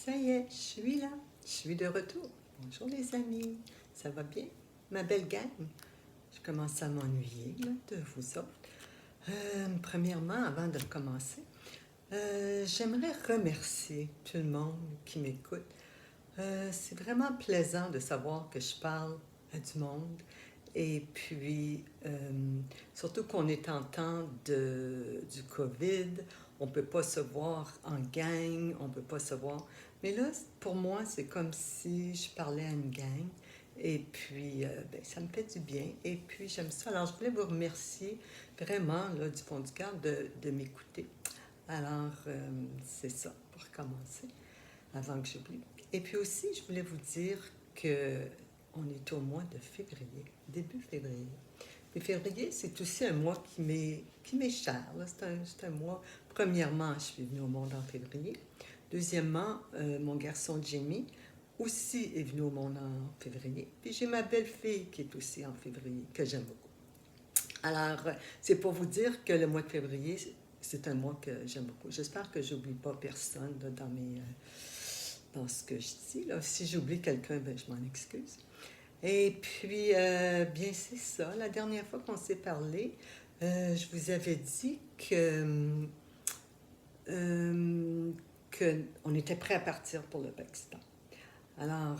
Ça y est, je suis là. Je suis de retour. Bonjour les amis. Ça va bien? Ma belle gang. Je commence à m'ennuyer là, de vous autres. Premièrement, avant de commencer, j'aimerais remercier tout le monde qui m'écoute. C'est vraiment plaisant de savoir que je parle à du monde. Et puis, surtout qu'on est en temps du COVID, on ne peut pas se voir en gang, on ne peut pas se voir. Mais là, pour moi, c'est comme si je parlais à une gang. Et puis, ben, ça me fait du bien. Et puis, j'aime ça. Alors, je voulais vous remercier vraiment, là, du fond du cœur, de m'écouter. Alors, c'est ça, pour commencer, avant que j'oublie. Et puis aussi, je voulais vous dire que on est au mois de février, début février. Et février, c'est aussi un mois qui m'est cher. C'est un mois. Premièrement, je suis venue au monde en février. Deuxièmement, mon garçon Jamie aussi est venu au monde en février. Puis j'ai ma belle-fille qui est aussi en février, que j'aime beaucoup. Alors, c'est pour vous dire que le mois de février, c'est un mois que j'aime beaucoup. J'espère que j'oublie pas personne là, dans ce que je dis. Là. Si j'oublie quelqu'un, ben, je m'en excuse. Et puis, bien, c'est ça. La dernière fois qu'on s'est parlé, je vous avais dit qu'on était prêt à partir pour le Pakistan. Alors,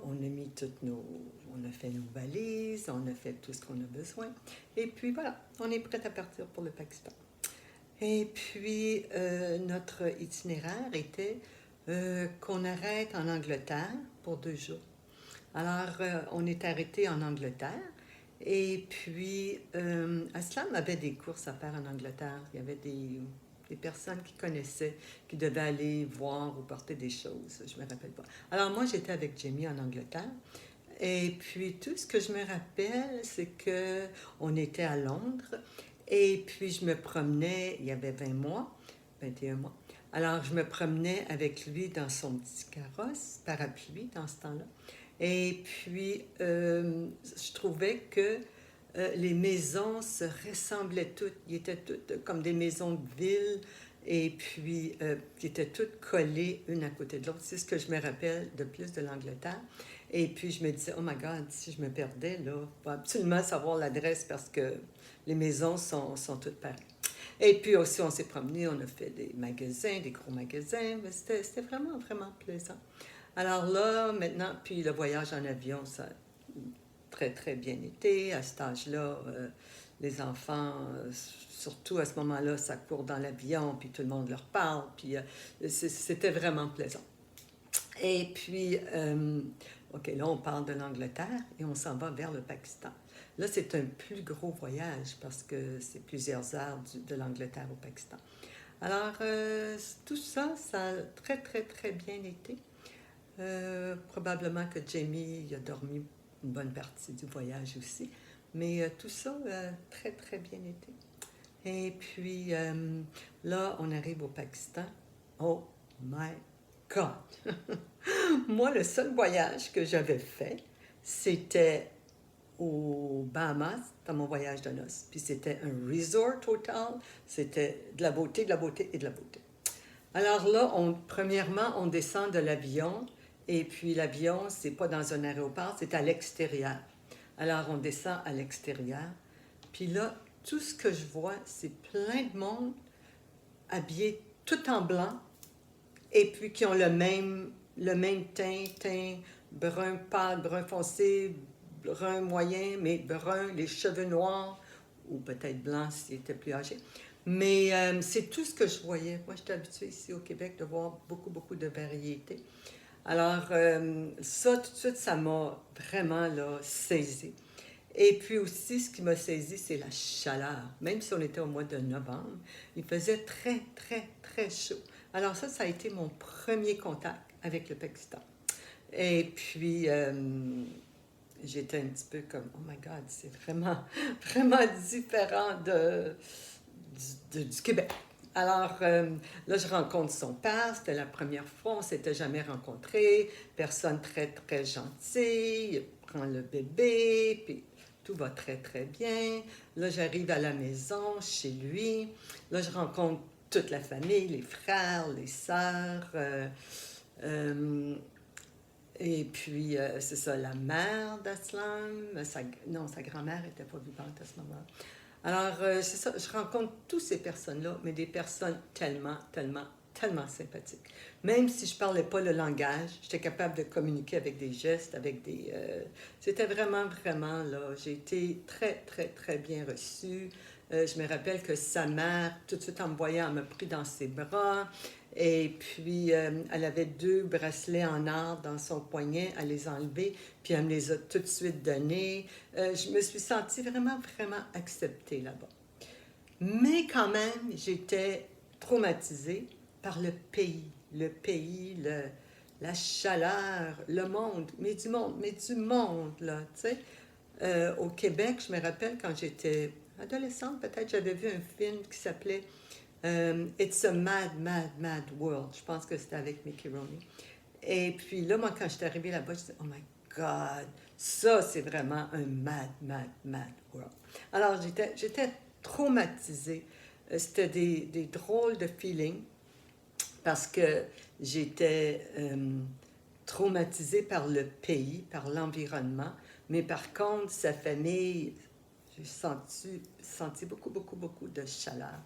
on a mis on a fait nos valises, on a fait tout ce qu'on a besoin. Et puis voilà, on est prêt à partir pour le Pakistan. Et puis, notre itinéraire était qu'on arrête en Angleterre pour 2 jours. Alors, on est arrêté en Angleterre. Et puis, Aslam avait des courses à faire en Angleterre. Il y avait des personnes qui connaissaient, qui devaient aller voir ou porter des choses. Je ne me rappelle pas. Alors, moi, j'étais avec Jamie en Angleterre. Et puis, tout ce que je me rappelle, c'est que on était à Londres. Et puis, je me promenais, il y avait 20 mois, 21 mois. Alors, je me promenais avec lui dans son petit carrosse, parapluie dans ce temps-là. Et puis, je trouvais que les maisons se ressemblaient toutes. Ils étaient toutes comme des maisons de ville et puis qui étaient toutes collées une à côté de l'autre. C'est ce que je me rappelle de plus de l'Angleterre. Et puis, je me disais, oh my God, si je me perdais, là, il faut absolument savoir l'adresse parce que les maisons sont toutes pareilles. Et puis aussi, on s'est promené, on a fait des magasins, des gros magasins. Mais c'était vraiment, vraiment plaisant. Alors là, maintenant, puis le voyage en avion, ça a très, très bien été. À cet âge-là, les enfants, surtout à ce moment-là, ça court dans l'avion, puis tout le monde leur parle, puis c'était vraiment plaisant. Et puis, OK, là, on parle de l'Angleterre et on s'en va vers le Pakistan. Là, c'est un plus gros voyage parce que c'est plusieurs heures de l'Angleterre au Pakistan. Alors, tout ça, ça a très, très, très bien été. Probablement que Jamie a dormi une bonne partie du voyage aussi. Mais tout ça a très, très bien été. Et puis, là, on arrive au Pakistan. Oh my God! Moi, le seul voyage que j'avais fait, c'était aux Bahamas, dans mon voyage de noces. Puis c'était un resort total. C'était de la beauté, de la beauté et de la beauté. Alors là, premièrement, on descend de l'avion. Et puis l'avion, c'est pas dans un aéroport, c'est à l'extérieur. Alors on descend à l'extérieur. Puis là, tout ce que je vois, c'est plein de monde habillé tout en blanc et puis qui ont le même teint brun pâle, brun foncé, brun moyen, mais brun, les cheveux noirs, ou peut-être blancs s'ils étaient plus âgés. Mais c'est tout ce que je voyais. Moi, j'étais habituée ici au Québec de voir beaucoup, beaucoup de variétés. Alors, ça, tout de suite, ça m'a vraiment là, saisi. Et puis aussi, ce qui m'a saisi, c'est la chaleur. Même si on était au mois de novembre, il faisait très, très, très chaud. Alors ça a été mon premier contact avec le Pakistan. Et puis, j'étais un petit peu comme, oh my God, c'est vraiment, vraiment différent du Québec. Alors, là, je rencontre son père. C'était la première fois. On ne s'était jamais rencontrés. Personne très, très gentille. Il prend le bébé, puis tout va très, très bien. Là, j'arrive à la maison, chez lui. Là, je rencontre toute la famille, les frères, les sœurs. Euh, et puis, c'est ça, la mère d'Aslam, non, sa grand-mère n'était pas vivante à ce moment-là. Alors, c'est ça, je rencontre toutes ces personnes-là, mais des personnes tellement, tellement, tellement sympathiques. Même si je ne parlais pas le langage, j'étais capable de communiquer avec des gestes, avec des... c'était vraiment, vraiment, là, j'ai été très, très, très bien reçue. Je me rappelle que sa mère, tout de suite en me voyant, elle m'a pris dans ses bras. Et puis, elle avait 2 bracelets en or dans son poignet, elle les a enlevés, puis elle me les a tout de suite donnés. Je me suis sentie vraiment, vraiment acceptée là-bas. Mais quand même, j'étais traumatisée par le pays, la chaleur, le monde, mais du monde, là, tu sais. Au Québec, je me rappelle quand j'étais adolescente, peut-être j'avais vu un film qui s'appelait It's a Mad, Mad, Mad World. Je pense que c'était avec Mickey Rooney. Et puis là, moi, quand je suis arrivée là-bas, je me suis dit, oh my God, ça, c'est vraiment un mad, mad, mad world. Alors, j'étais traumatisée. C'était des drôles de feelings parce que j'étais traumatisée par le pays, par l'environnement, mais par contre, sa famille, j'ai senti beaucoup, beaucoup, beaucoup de chaleur.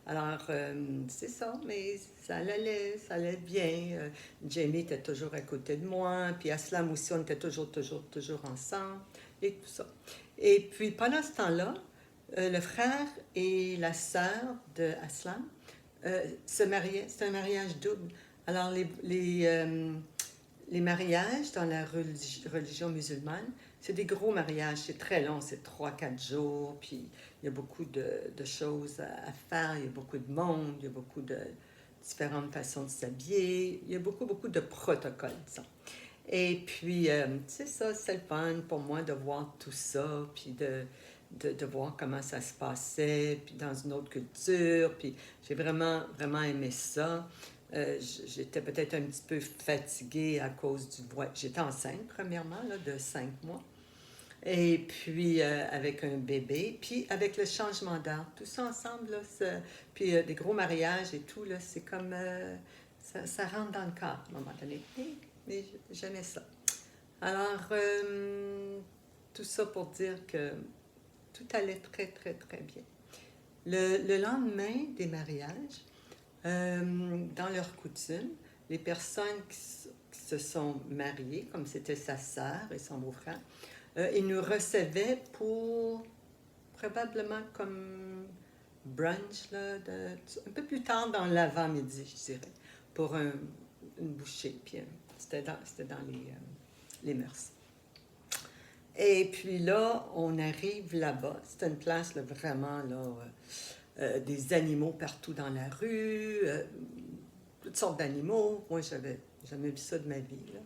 Alors, c'est ça, mais ça allait bien. Jamie était toujours à côté de moi, puis Aslam aussi, on était toujours, toujours, toujours ensemble, et tout ça. Et puis, pendant ce temps-là, le frère et la sœur de Aslam se mariaient. C'est un mariage double. Alors, les mariages dans la religion musulmane, c'est des gros mariages, c'est très long, c'est 3, 4 jours, puis il y a beaucoup de choses à faire, il y a beaucoup de monde, il y a beaucoup de différentes façons de s'habiller, il y a beaucoup, beaucoup de protocoles, disons. Et puis, c'est ça, c'est le fun pour moi de voir tout ça, puis de voir comment ça se passait, puis dans une autre culture, puis j'ai vraiment, vraiment aimé ça. J'étais peut-être un petit peu fatiguée à cause du voyage. J'étais enceinte, premièrement, là, de 5 mois. Et puis, avec un bébé. Puis, avec le changement d'art. Tout ça ensemble, là, puis des gros mariages et tout, là, c'est comme... ça rentre dans le corps, à un moment donné. Mais j'aimais ça. Alors, tout ça pour dire que tout allait très, très, très bien. Le lendemain des mariages, dans leur coutume, les personnes qui se sont mariées, comme c'était sa sœur et son beau-frère, ils nous recevaient pour probablement comme brunch, là, un peu plus tard dans l'avant-midi, je dirais, pour une bouchée. Puis c'était dans les mœurs. Et puis là, on arrive là-bas. C'était une place là, vraiment là, des animaux partout dans la rue, toutes sortes d'animaux. Moi, j'avais jamais vu ça de ma vie. Là,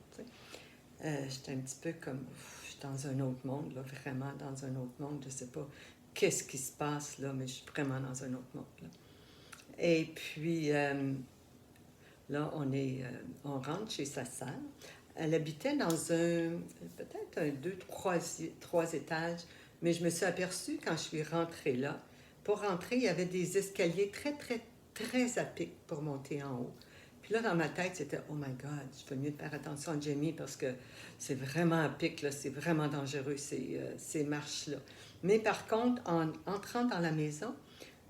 j'étais un petit peu comme, je suis dans un autre monde, là, vraiment dans un autre monde. Je ne sais pas qu'est-ce qui se passe là, mais je suis vraiment dans un autre monde. Là. Et puis, là, on rentre chez sa sœur. Elle habitait dans peut-être un 3 étages, mais je me suis aperçue quand je suis rentrée là. Pour rentrer, il y avait des escaliers très, très, très à pic pour monter en haut. Puis là, dans ma tête, c'était « Oh my God, je fais mieux de faire attention à Jamie parce que c'est vraiment à pic, là, c'est vraiment dangereux, ces marches-là. » Mais par contre, en entrant dans la maison,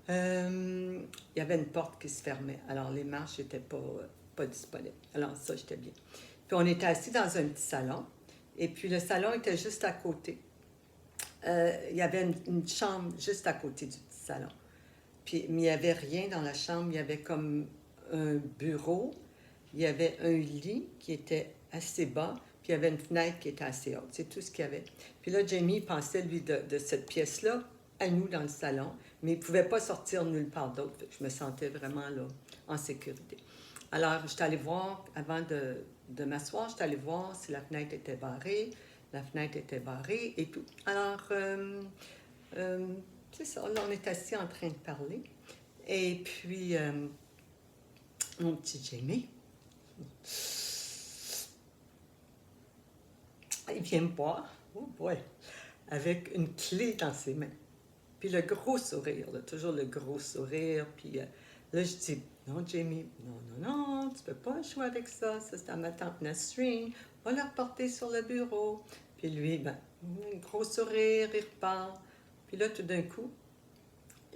il y avait une porte qui se fermait. Alors, les marches n'étaient pas disponibles. Alors, ça, j'étais bien. Puis, on était assis dans un petit salon. Et puis, le salon était juste à côté. Il y avait une chambre juste à côté du petit salon. Puis, mais il n'y avait rien dans la chambre. Il y avait comme un bureau. Il y avait un lit qui était assez bas. Puis, il y avait une fenêtre qui était assez haute. C'est tout ce qu'il y avait. Puis là, Jamie pensait, lui, de cette pièce-là à nous dans le salon. Mais il ne pouvait pas sortir nulle part d'autre. Je me sentais vraiment là, en sécurité. Alors, je suis allée voir, avant de m'asseoir, je suis allée voir si la fenêtre était barrée. La fenêtre était barrée et tout. Alors, c'est ça, là, on est assis en train de parler. Et puis, mon petit Jamie, il vient me voir, oh boy, avec une clé dans ses mains. Puis le gros sourire, là, toujours le gros sourire. Puis là, je dis, Non, Jamie, non, non, non, tu peux pas jouer avec ça. Ça, c'est à ma tante Nasreen. On va le reporter sur le bureau. Puis lui, ben, un gros sourire, il repart. Puis là, tout d'un coup,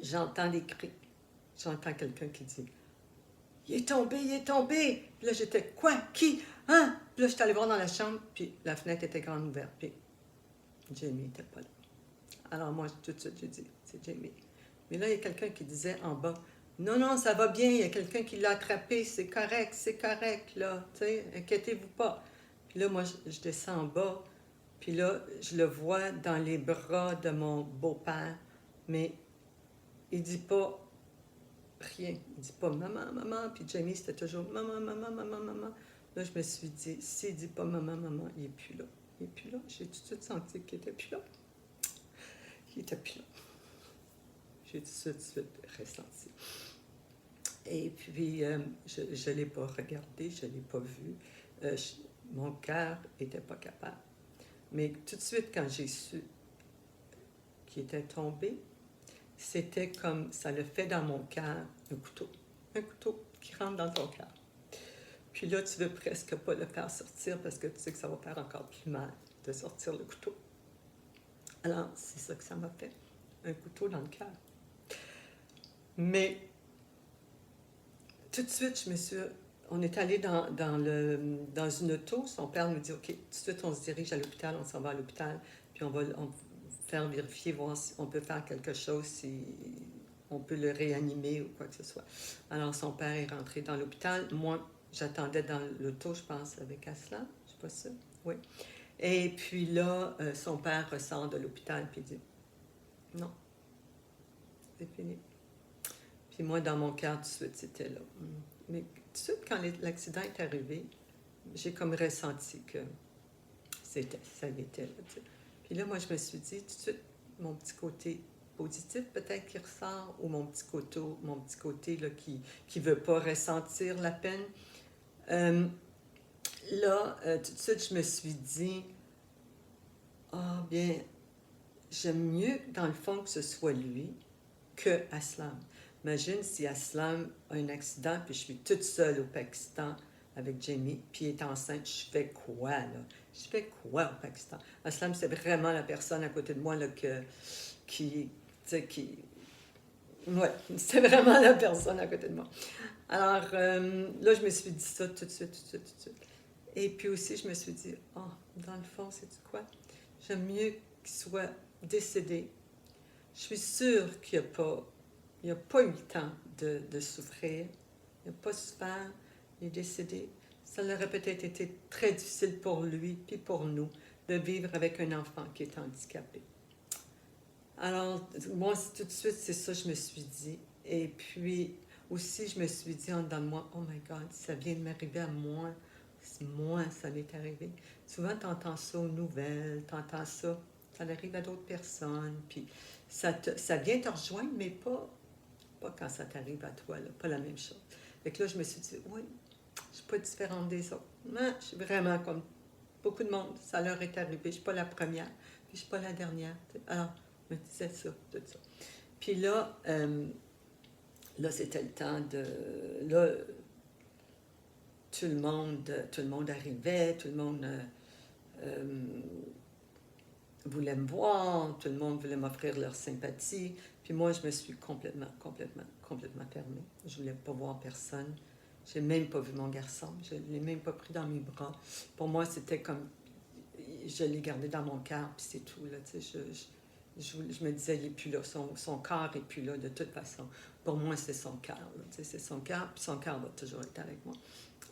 j'entends des cris. J'entends quelqu'un qui dit il est tombé, il est tombé. Puis là, j'étais quoi? Qui? Hein? Puis là, j'étais allée voir dans la chambre, puis la fenêtre était grande ouverte. Puis Jamie n'était pas là. Alors moi, tout de suite, j'ai dit c'est Jamie. Mais là, il y a quelqu'un qui disait en bas non, non, ça va bien, il y a quelqu'un qui l'a attrapé, c'est correct, là, tu sais, inquiétez-vous pas. Puis là, moi, je descends en bas, puis là, je le vois dans les bras de mon beau-père, mais il dit pas rien. Il dit pas maman, maman, puis Jamie, c'était toujours maman, maman, maman, maman. Là, je me suis dit, s'il dit pas maman, maman, il est plus là. Il est plus là. J'ai tout de suite senti qu'il était plus là. Il était plus là. J'ai tout de suite ressenti. Et puis, je ne l'ai pas regardé, je ne l'ai pas vu. Mon cœur n'était pas capable. Mais tout de suite, quand j'ai su qu'il était tombé, c'était comme ça le fait dans mon cœur, un couteau qui rentre dans ton cœur. Puis là, tu veux presque pas le faire sortir parce que tu sais que ça va faire encore plus mal de sortir le couteau. Alors, c'est ça que ça m'a fait, un couteau dans le cœur. Mais tout de suite, on est allé dans une auto. Son père nous dit, OK, tout de suite, on se dirige à l'hôpital, on s'en va à l'hôpital, puis on va faire vérifier, voir si on peut faire quelque chose, si on peut le réanimer ou quoi que ce soit. Alors, son père est rentré dans l'hôpital. Moi, j'attendais dans l'auto, je pense, avec Aslan, je sais pas ça. Oui. Et puis là, son père ressort de l'hôpital, puis dit, non, c'est fini. Puis moi, dans mon cœur, tout de suite, c'était là. Mais tout de suite, quand l'accident est arrivé, j'ai comme ressenti que ça l'était. Là, tu sais. Puis là, moi, je me suis dit, tout de suite, mon petit côté positif peut-être qui ressort, ou mon petit côté là, qui veut pas ressentir la peine. Tout de suite, je me suis dit, ah, bien, j'aime mieux, dans le fond, que ce soit lui que Aslam. Imagine si Aslam a un accident, puis je suis toute seule au Pakistan avec Jamie, puis elle est enceinte, je fais quoi, là? Je fais quoi au Pakistan? Aslam, c'est vraiment la personne à côté de moi, là, qui, ouais, c'est vraiment la personne à côté de moi. Alors, là, je me suis dit ça tout de suite. Et puis aussi, je me suis dit, oh, dans le fond, c'est quoi? J'aime mieux qu'il soit décédé. Je suis sûre qu'il n'a pas eu le temps de souffrir. Il n'a pas souffert. Il est décédé. Ça aurait peut-être été très difficile pour lui puis pour nous de vivre avec un enfant qui est handicapé. Alors, moi, tout de suite, c'est ça que je me suis dit. Et puis, aussi, je me suis dit en dedans de moi, oh my God, ça vient de m'arriver à moi. Moi, ça m'est arrivé. Souvent, tu entends ça aux nouvelles, tu entends ça arrive à d'autres personnes, puis ça vient te rejoindre, mais pas quand ça t'arrive à toi, là, pas la même chose. Fait que là, je me suis dit, oui, je suis pas différente des autres. Non, je suis vraiment comme beaucoup de monde, ça leur est arrivé. Je suis pas la première, puis je suis pas la dernière. Alors, je me disais ça, tout ça. Puis là, c'était le temps de... Là, tout le monde arrivait, tout le monde voulait me voir, tout le monde voulait m'offrir leur sympathie. Puis moi, je me suis complètement fermée. Je voulais pas voir personne. J'ai même pas vu mon garçon. Je l'ai même pas pris dans mes bras. Pour moi, c'était comme... Je l'ai gardé dans mon cœur, puis c'est tout. Là, tu sais, je me disais, il n'est plus là. Son corps n'est plus là, de toute façon. Pour moi, c'est son cœur. Tu sais, c'est son cœur, puis son cœur va toujours être avec moi.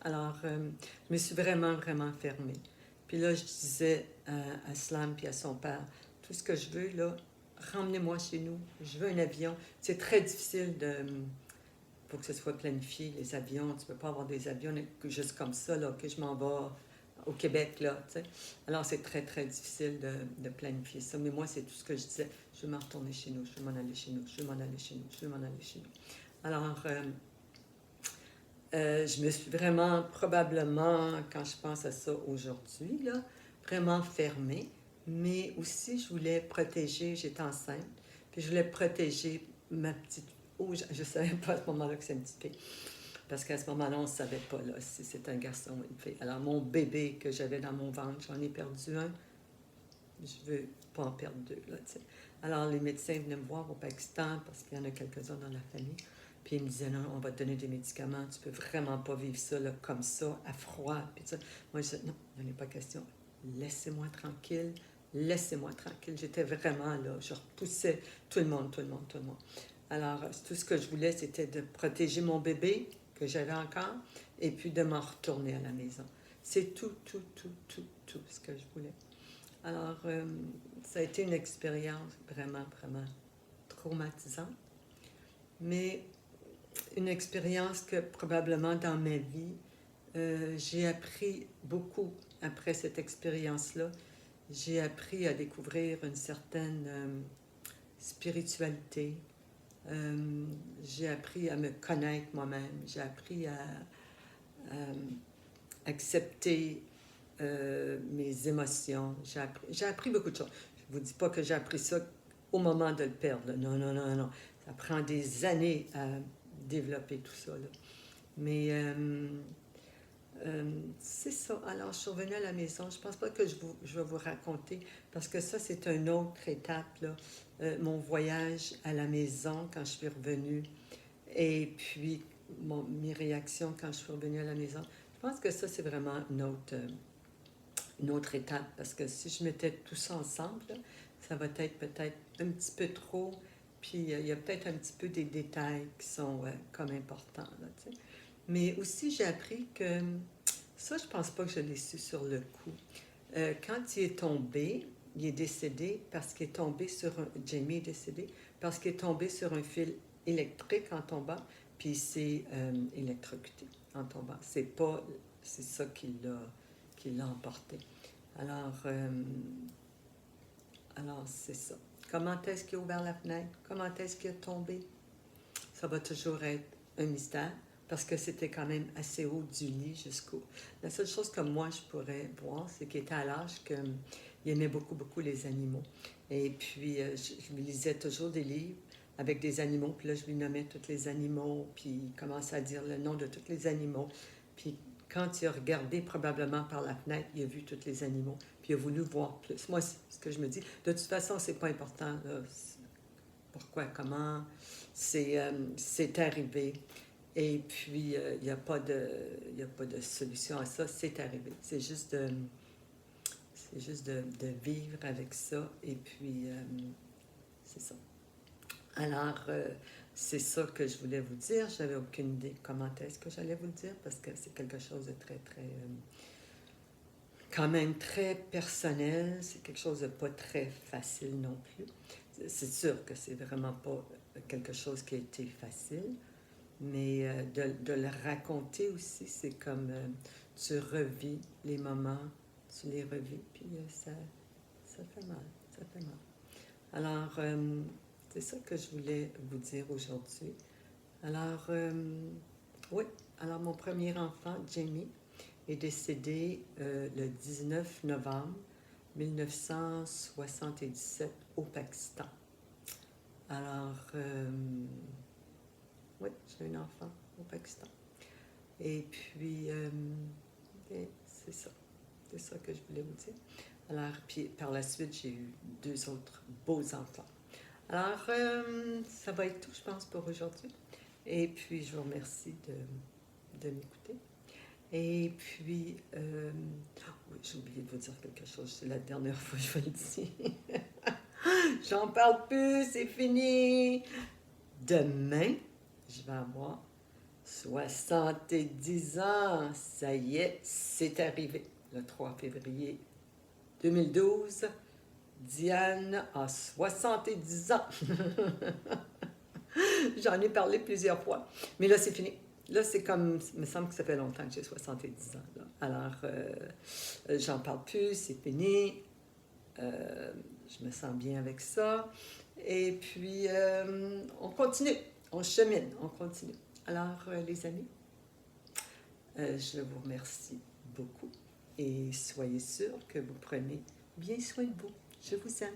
Alors, je me suis vraiment fermée. Puis là, je disais à Aslam puis à son père, tout ce que je veux, là, ramenez-moi chez nous. Je veux un avion. C'est très difficile de... Pour que ce soit planifié, les avions. Tu ne peux pas avoir des avions juste comme ça, là, que je m'en vais au Québec, là, tu sais. Alors, c'est très difficile de planifier ça. Mais moi, c'est tout ce que je disais. Je veux m'en retourner chez nous. Je veux m'en aller chez nous. Je veux m'en aller chez nous. Je veux m'en aller chez nous. Alors... je me suis vraiment, probablement, quand je pense à ça aujourd'hui, là, vraiment fermée. Mais aussi, je voulais protéger, j'étais enceinte, puis je voulais protéger ma petite... Oh, je ne savais pas à ce moment-là que c'est une petite fille. Parce qu'à ce moment-là, on ne savait pas là, si c'est un garçon ou une fille. Alors, mon bébé que j'avais dans mon ventre, j'en ai perdu un. Je ne veux pas en perdre deux, là, tu sais. Alors, les médecins venaient me voir au Pakistan, parce qu'il y en a quelques-uns dans la famille. Puis ils me disaient, non, on va te donner des médicaments, tu peux vraiment pas vivre ça là, comme ça, à froid. Puis ça. Moi, je disais, non, il n'y en a pas question. Laissez-moi tranquille, laissez-moi tranquille. J'étais vraiment là, je repoussais tout le monde, tout le monde, tout le monde. Alors, tout ce que je voulais, c'était de protéger mon bébé, que j'avais encore, et puis de m'en retourner à la maison. C'est tout, tout, tout, tout, tout ce que je voulais. Alors, ça a été une expérience vraiment, vraiment traumatisante, mais une expérience que probablement dans ma vie, j'ai appris beaucoup après cette expérience-là. J'ai appris à découvrir une certaine spiritualité. J'ai appris à me connaître moi-même. J'ai appris à accepter mes émotions. J'ai appris beaucoup de choses. Je ne vous dis pas que j'ai appris ça au moment de le perdre. Non, non, non, non. Ça prend des années à développer tout ça, là. Mais c'est ça. Alors, je suis revenue à la maison. Je ne pense pas que je vais vous raconter, parce que ça, c'est une autre étape, là. Mon voyage à la maison quand je suis revenue, et puis mes réactions quand je suis revenue à la maison. Je pense que ça, c'est vraiment une autre étape, parce que si je mettais tout ça ensemble, là, ça va être peut-être un petit peu trop, puis il y a peut-être un petit peu des détails qui sont comme importants, là, tu sais. Mais aussi, j'ai appris que, ça, je pense pas que je l'ai su sur le coup. Quand il est tombé, il est décédé parce qu'il est tombé Jamie est décédé parce qu'il est tombé sur un fil électrique en tombant, puis il s'est électrocuté en tombant. C'est ça qui l'a emporté. Alors, c'est ça. Comment est-ce qu'il a ouvert la fenêtre? Comment est-ce qu'il est tombé? Ça va toujours être un mystère, parce que c'était quand même assez haut du lit jusqu'au... La seule chose que moi, je pourrais voir, c'est qu'il était à l'âge qu'il aimait beaucoup, beaucoup les animaux. Et puis, je lui lisais toujours des livres avec des animaux, puis là, je lui nommais tous les animaux, puis il commençait à dire le nom de tous les animaux. Puis, quand il a regardé probablement par la fenêtre, il a vu tous les animaux, puis il a voulu voir plus. Moi, c'est ce que je me dis. De toute façon, c'est pas important, là. Pourquoi, comment, c'est arrivé. Et puis, il n'y a pas de solution à ça, c'est arrivé. C'est juste de vivre avec ça, et puis, c'est ça. Alors, c'est ça que je voulais vous dire. Je n'avais aucune idée comment est-ce que j'allais vous le dire, parce que c'est quelque chose de très, très, quand même très personnel. C'est quelque chose de pas très facile non plus. C'est sûr que c'est vraiment pas quelque chose qui a été facile, mais de le raconter aussi, c'est comme tu revis les moments, tu les revis, puis ça fait mal, ça fait mal. Alors, c'est ça que je voulais vous dire aujourd'hui. Alors, oui, alors mon premier enfant, Jamie, est décédé le 19 novembre 1977 au Pakistan. Alors, oui, j'ai un enfant au Pakistan. Et puis, c'est ça. C'est ça que je voulais vous dire. Alors, puis par la suite, j'ai eu 2 autres beaux enfants. Alors, ça va être tout, je pense, pour aujourd'hui. Et puis, je vous remercie de m'écouter. Et puis, oui, j'ai oublié de vous dire quelque chose. C'est la dernière fois que je vous le dis. J'en parle plus, c'est fini. Demain, je vais avoir 70 ans. Ça y est, c'est arrivé. Le 3 février 2012, Diane a 70 ans. J'en ai parlé plusieurs fois. Mais là, c'est fini. Là, c'est comme... Il me semble que ça fait longtemps que j'ai 70 ans. Là. Alors, j'en parle plus, c'est fini. Je me sens bien avec ça. Et puis, on continue. On chemine, on continue. Alors, les amis, je vous remercie beaucoup. Et soyez sûrs que vous prenez bien soin de vous. Je vous aime.